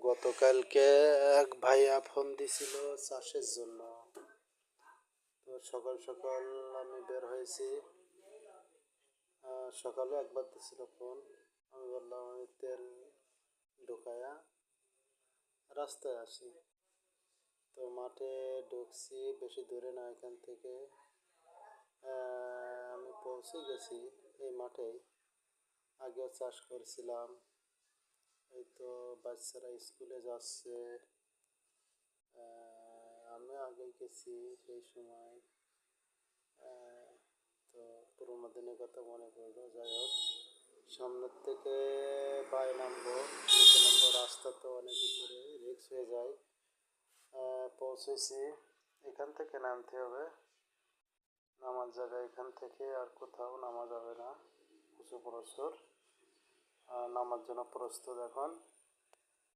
গতকালকে এক ভাইয়া ফোন দিছিল চাষের জন্য। তো সকাল সকাল আমি বের হয়েছি। সকালে একবার দিছিল ফোন। আমি বললাম আমি তেল ঢুকায়া রাস্তায় আসি। তো মাঠে ঢুকছি, বেশি দূরে না এখান থেকে। আমি পৌঁছে গেছি এই মাঠেই। আগেও চাষ করছিলাম। এই তো বাচ্চারা স্কুলে যাচ্ছে। আমি আগে গেছি সেই সময়। তো পুরোনো দিনের কথা মনে পড়লো। যাই হোক, সামনের থেকে বায়ে নামবো, নিচে নামবো, রাস্তা তো অনেক উপরে, রিস্ক হয়ে যায়। পৌঁছেছি, এখান থেকে নামতে হবে। নামার জায়গা এখান থেকে, আর কোথাও নামা যাবে না। উঁচু প্রস্তর, নামার জন্য প্রস্তুত এখন।